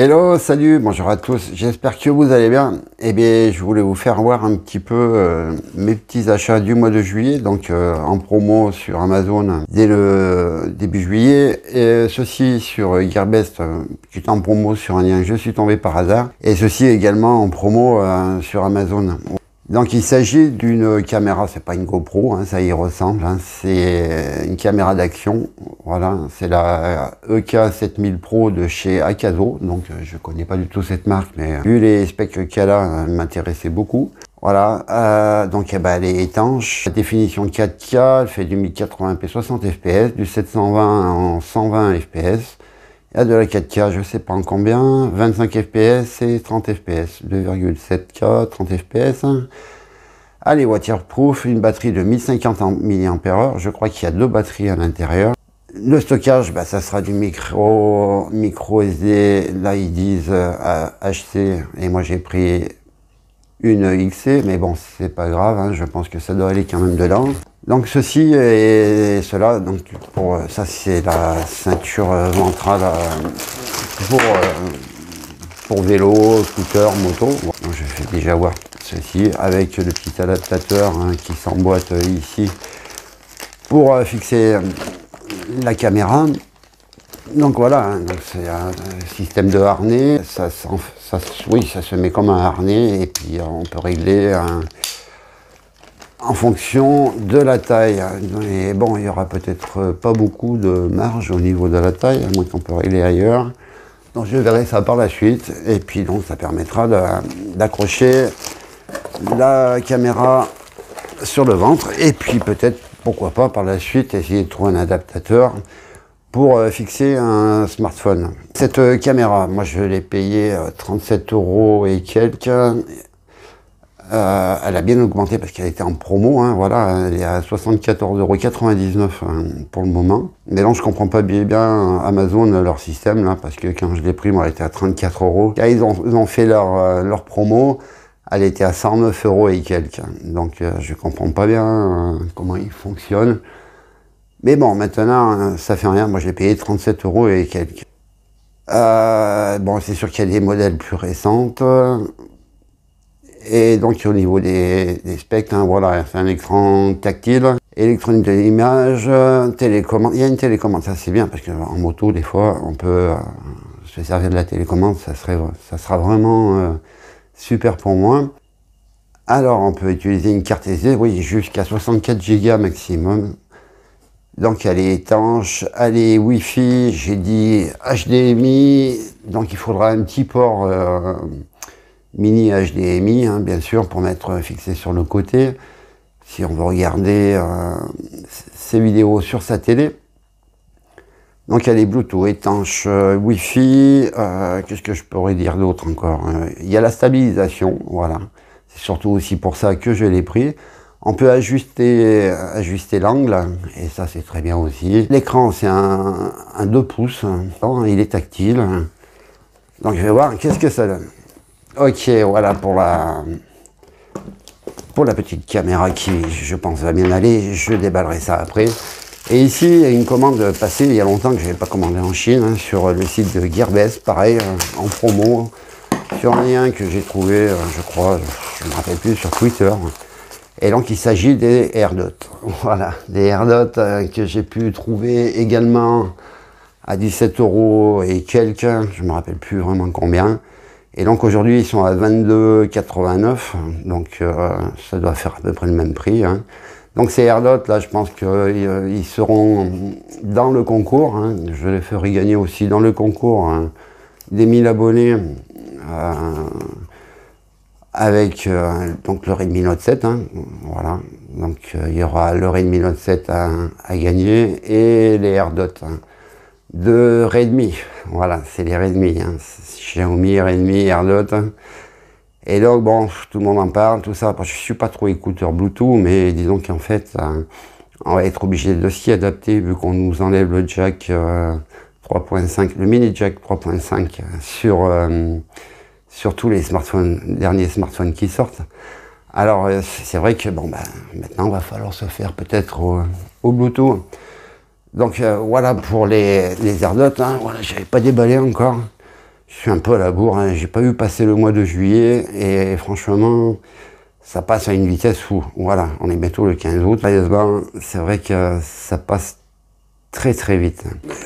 Hello, salut, bonjour à tous, j'espère que vous allez bien. Eh bien, je voulais vous faire voir un petit peu mes petits achats du mois de juillet, donc en promo sur Amazon dès le début juillet. Et ceci sur Gearbest, qui est en promo sur un lien, je suis tombé par hasard. Et ceci également en promo sur Amazon. Donc il s'agit d'une caméra, c'est pas une GoPro, hein, ça y ressemble, hein, c'est une caméra d'action, voilà, c'est la EK7000 Pro de chez Akazo, donc je connais pas du tout cette marque, mais vu les specs qu'elle a, elle m'intéressait beaucoup. Voilà, donc eh ben, elle est étanche, la définition 4K, elle fait du 1080p 60 fps, du 720 en 120 fps. Il y a de la 4K, je sais pas en combien, 25 fps et 30 fps, 2,7K, 30 fps. Allez, waterproof, une batterie de 1050 mAh, je crois qu'il y a deux batteries à l'intérieur. Le stockage, bah, ça sera du micro SD, là ils disent HC, et moi j'ai pris une XC, mais bon, c'est pas grave, hein, je pense que ça doit aller quand même dedans. Donc ceci et cela, donc pour ça c'est la ceinture ventrale pour vélo, scooter, moto. Bon, donc je vais déjà voir ceci avec le petit adaptateur hein, qui s'emboîte ici pour fixer la caméra. Donc voilà, hein, c'est un système de harnais, oui, ça se met comme un harnais et puis on peut régler en fonction de la taille. Et bon, il y aura peut-être pas beaucoup de marge au niveau de la taille, à moins qu'on peut régler ailleurs. Donc je verrai ça par la suite et puis donc ça permettra d'accrocher la caméra sur le ventre et puis peut-être, pourquoi pas par la suite, essayer de trouver un adaptateur pour fixer un smartphone. Cette caméra, moi je l'ai payée 37 € et quelques. Elle a bien augmenté parce qu'elle était en promo, hein, voilà, elle est à 74,99 € pour le moment. Mais non, je comprends pas bien Amazon, leur système, là, parce que quand je l'ai pris, moi, elle était à 34 €. Quand ils ont fait leur promo, elle était à 109 € et quelques. Donc, je comprends pas bien comment ils fonctionnent. Mais bon, maintenant, ça fait rien. Moi, j'ai payé 37 € et quelques. Bon, c'est sûr qu'il y a des modèles plus récentes. Et donc au niveau des specs, hein, voilà, c'est un écran tactile, électronique de l'image, télécommande. Il y a une télécommande, ça c'est bien parce qu'en moto des fois on peut se servir de la télécommande, ça sera vraiment super pour moi. Alors on peut utiliser une carte SD, oui, jusqu'à 64 Go maximum. Donc elle est étanche, elle est Wi-Fi, j'ai dit HDMI, donc il faudra un petit port mini HDMI, hein, bien sûr, pour mettre fixé sur le côté, si on veut regarder ces vidéos sur sa télé. Donc elle est Bluetooth, étanche, Wi-Fi, qu'est-ce que je pourrais dire d'autre encore? Il y a la stabilisation, voilà. C'est surtout aussi pour ça que je l'ai pris. On peut ajuster l'angle, et ça c'est très bien aussi. L'écran c'est un 2 pouces, il est tactile. Donc je vais voir qu'est-ce que ça donne. Ok, voilà pour la petite caméra qui, je pense, va bien aller. Je déballerai ça après. Et ici, il y a une commande passée il y a longtemps que je n'avais pas commandé en Chine, hein, sur le site de Gearbest, pareil, en promo, sur un lien que j'ai trouvé, je crois, je ne me rappelle plus, sur Twitter. Et donc, il s'agit des AirDots. Voilà, des AirDots que j'ai pu trouver également à 17 € et quelques, je ne me rappelle plus vraiment combien. Et donc aujourd'hui ils sont à 22,89 €, donc ça doit faire à peu près le même prix. Hein. Donc ces AirDots là, je pense qu'ils seront dans le concours. Hein. Je les ferai gagner aussi dans le concours hein, des 1000 abonnés avec donc le Redmi Note 7. Hein. Voilà, donc il y aura le Redmi Note 7 à gagner et les AirDots. Hein. De Redmi, voilà, c'est les Redmi, hein. Xiaomi, Redmi, AirDots. Et donc bon, tout le monde en parle, tout ça. Je suis pas trop écouteur Bluetooth, mais disons qu'en fait, on va être obligé de s'y adapter vu qu'on nous enlève le jack 3.5, le mini jack 3.5 sur tous les smartphones, derniers smartphones qui sortent. Alors c'est vrai que bon, bah, maintenant il va falloir se faire peut-être au Bluetooth. Donc voilà pour les AirDots, hein. Voilà, j'avais pas déballé encore. je suis un peu à la bourre, hein. J'ai pas eu passer le mois de juillet et franchement, ça passe à une vitesse fou. Voilà, on est bientôt le 15 août. Sérieusement, c'est vrai que ça passe très très vite.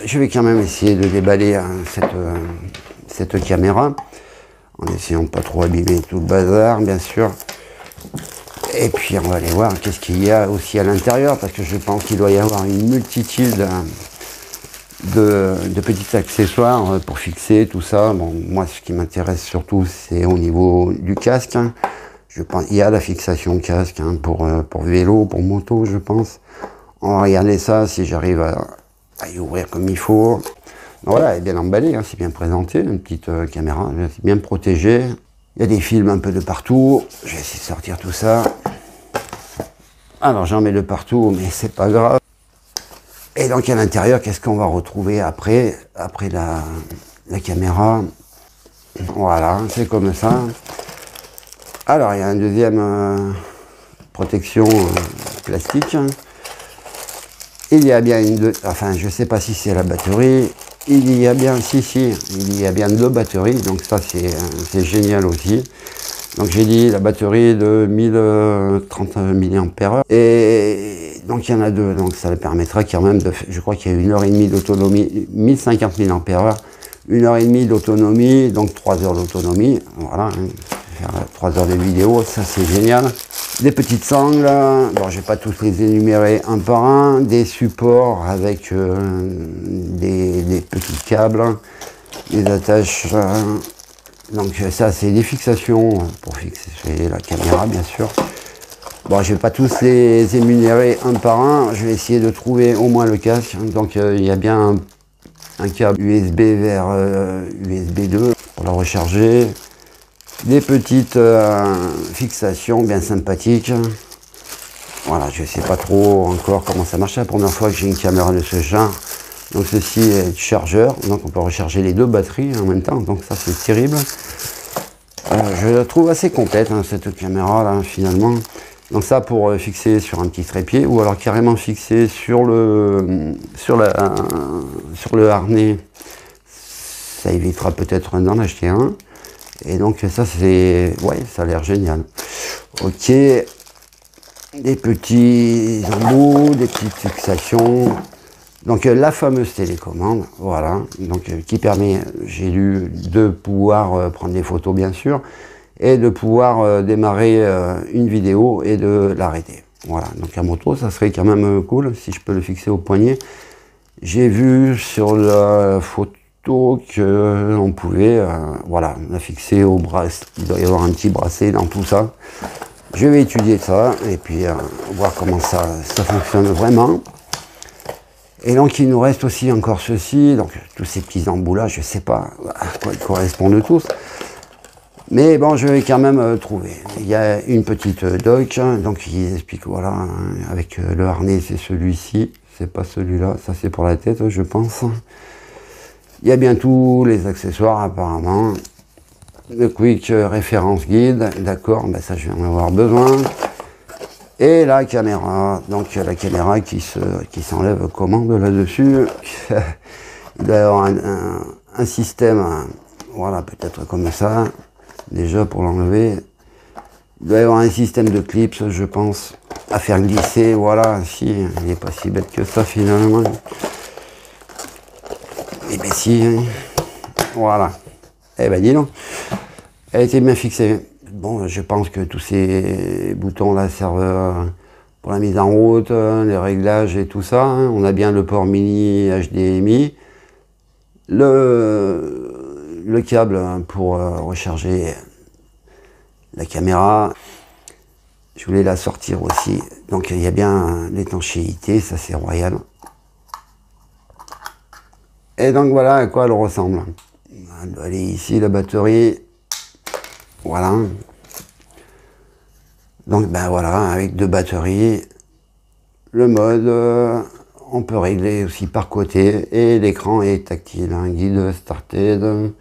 Je vais quand même essayer de déballer hein, cette caméra, en essayant de pas trop abîmer tout le bazar, bien sûr. Et puis on va aller voir qu'est-ce qu'il y a aussi à l'intérieur, parce que je pense qu'il doit y avoir une multitude de petits accessoires pour fixer tout ça. Bon, moi, ce qui m'intéresse surtout, c'est au niveau du casque. Hein. Je pense, il y a la fixation casque hein, pour vélo, pour moto, je pense. On va regarder ça, si j'arrive à y ouvrir comme il faut. Voilà, elle est bien emballée, hein, c'est bien présenté, une petite caméra, c'est bien protégé. Il y a des films un peu de partout. Je vais essayer de sortir tout ça. Alors j'en mets de partout, mais c'est pas grave. Et donc à l'intérieur, qu'est-ce qu'on va retrouver après la caméra? Voilà, c'est comme ça. Alors il y a une deuxième protection plastique. Il y a bien enfin je sais pas si c'est la batterie. Il y a bien, il y a bien 2 batteries, donc ça c'est génial aussi. Donc j'ai dit la batterie de 1030 mAh et donc il y en a 2, donc ça permettra quand même de, je crois qu'il y a 1h30 d'autonomie, 1050 mAh, 1h30 d'autonomie, donc 3 heures d'autonomie, voilà, hein, faire 3 heures de vidéo, ça c'est génial. Des petites sangles, bon je vais pas tous les énumérer un par un, des supports avec des petits câbles, des attaches. Donc ça c'est des fixations pour fixer la caméra bien sûr. Bon je vais pas tous les énumérer un par un, je vais essayer de trouver au moins le casque. Donc il y a bien un câble USB vers USB 2 pour la recharger. Des petites fixations bien sympathiques. Voilà, je sais pas trop encore comment ça marche. C'est la première fois que j'ai une caméra de ce genre. Donc ceci est chargeur, donc on peut recharger les 2 batteries en même temps, donc ça c'est terrible. Je la trouve assez complète hein, cette caméra là finalement. Donc ça pour fixer sur un petit trépied ou alors carrément fixer sur le harnais. Ça évitera peut-être d'en acheter un. Et donc ça c'est, ouais, ça a l'air génial. Ok, des petits embouts, des petites fixations. Donc la fameuse télécommande, voilà, donc qui permet, j'ai lu, de pouvoir prendre des photos bien sûr, et de pouvoir démarrer une vidéo et de l'arrêter. Voilà, donc la moto, ça serait quand même cool si je peux le fixer au poignet. J'ai vu sur la photo qu'on pouvait, voilà, la fixer au bras. Il doit y avoir un petit bracelet dans tout ça. Je vais étudier ça et puis voir comment ça fonctionne vraiment. Et donc il nous reste aussi encore ceci, donc tous ces petits embouts là, je ne sais pas à quoi ils correspondent tous. Mais bon, je vais quand même trouver. Il y a une petite doc, donc il explique, voilà, hein, avec le harnais, c'est celui-ci, c'est pas celui-là, ça c'est pour la tête, je pense. Il y a bien tous les accessoires apparemment. Le quick référence guide, d'accord, ben ça je vais en avoir besoin. Et la caméra, donc la caméra qui s'enlève commande là-dessus. Il doit y avoir un système, voilà, peut-être comme ça, déjà pour l'enlever. Il doit y avoir un système de clips, je pense, à faire glisser, voilà, si, il n'est pas si bête que ça finalement. Et bien si, voilà. Eh ben dis donc, elle était bien fixée. Bon, je pense que tous ces boutons-là servent pour la mise en route, les réglages et tout ça. Hein. On a bien le port mini HDMI, le câble pour recharger la caméra. Je voulais la sortir aussi. Donc il y a bien l'étanchéité, ça c'est royal. Et donc voilà à quoi elle ressemble. Elle doit aller ici, la batterie. Voilà. Donc ben voilà, avec 2 batteries. Le mode, on peut régler aussi par côté. Et l'écran est tactile, hein, guide started.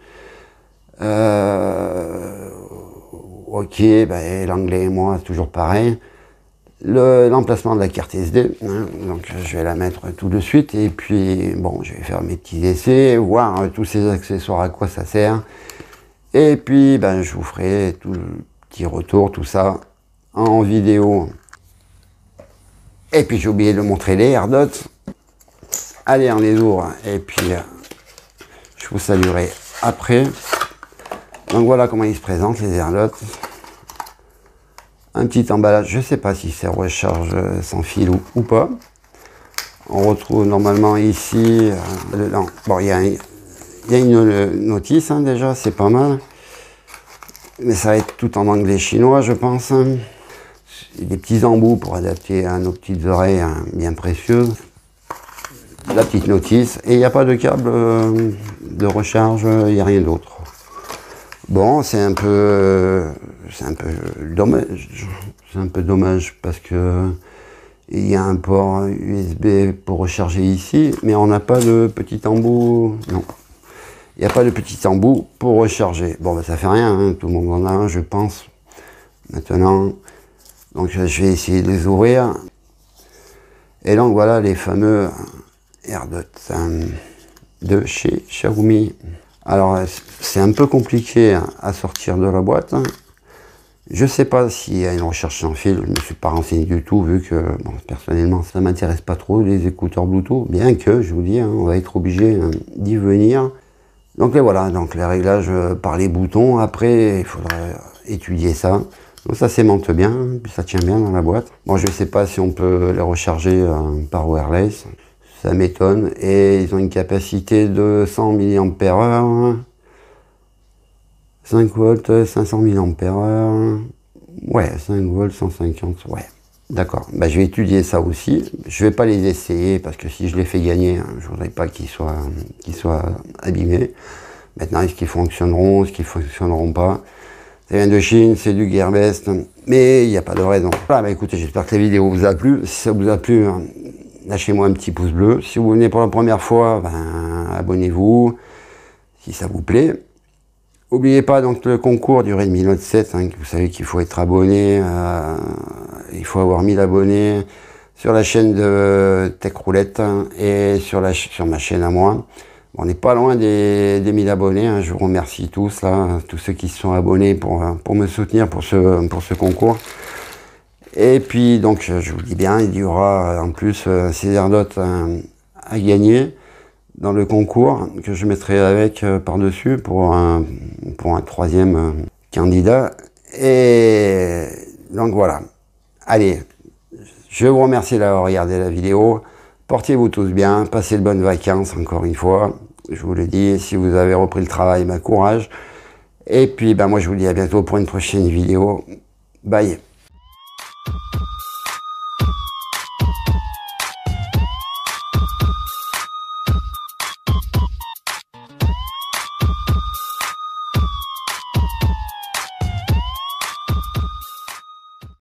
Ok, ben, l'anglais et moi, toujours pareil. l'emplacement de la carte SD, hein. Donc je vais la mettre tout de suite et puis bon, je vais faire mes petits essais, voir tous ces accessoires à quoi ça sert, et puis ben, je vous ferai tout le petit retour, tout ça en vidéo. Et puis j'ai oublié de montrer les AirDots. Allez, on les ouvre et puis je vous saluerai après. Donc voilà comment ils se présentent, les AirDots. Un petit emballage, je ne sais pas si c'est recharge sans fil ou pas. On retrouve normalement ici, dedans, bon, il y a une notice hein, déjà, c'est pas mal. Mais ça va être tout en anglais chinois, je pense. Des petits embouts pour adapter à nos petites oreilles hein, bien précieuses. La petite notice, et il n'y a pas de câble de recharge, il n'y a rien d'autre. Bon, c'est un peu dommage. C'est un peu dommage parce que il y a un port USB pour recharger ici, mais on n'a pas de petit embout. Non, il n'y a pas de petit embout pour recharger. Bon, ben, ça fait rien, hein, tout le monde en a un, je pense. Maintenant, donc je vais essayer de les ouvrir. Et donc voilà les fameux AirDots de chez Xiaomi. Alors, c'est un peu compliqué à sortir de la boîte. Je ne sais pas s'il y a une recherche sans fil, je ne me suis pas renseigné du tout, vu que, bon, personnellement, ça ne m'intéresse pas trop, les écouteurs Bluetooth, bien que, je vous dis, hein, on va être obligé d'y venir. Donc voilà, donc les réglages par les boutons, après, il faudrait étudier ça. Donc ça s'aimante bien, puis ça tient bien dans la boîte. Bon, je ne sais pas si on peut les recharger par wireless. Ça m'étonne, et ils ont une capacité de 100 mAh, 5 volts, 500 mAh, ouais, 5 volts, 150, ouais, d'accord. Bah, je vais étudier ça aussi, je vais pas les essayer, parce que si je les fais gagner, hein, je voudrais pas qu'ils soient abîmés. Maintenant, est-ce qu'ils fonctionneront, est-ce qu'ils fonctionneront pas? Ça vient de Chine, c'est du Gearbest, mais il n'y a pas de raison. Voilà, bah écoutez, j'espère que la vidéo vous a plu. Si ça vous a plu, hein, lâchez-moi un petit pouce bleu. Si vous venez pour la première fois, ben, abonnez-vous, si ça vous plaît. N'oubliez pas donc le concours du Redmi Note 7, hein, vous savez qu'il faut être abonné, il faut avoir 1000 abonnés sur la chaîne de Tech Roulette et sur ma chaîne à moi. On n'est pas loin des 1000 abonnés, hein, je vous remercie tous, là, tous ceux qui se sont abonnés pour me soutenir pour ce concours. Et puis, donc, je vous dis bien, il y aura en plus ces AirDots à gagner dans le concours que je mettrai avec par-dessus pour un troisième candidat. Et donc, voilà. Allez, je vous remercie d'avoir regardé la vidéo. Portez-vous tous bien, passez de bonnes vacances, encore une fois. Je vous le dis, si vous avez repris le travail, courage. Et puis, ben, moi, je vous dis à bientôt pour une prochaine vidéo. Bye.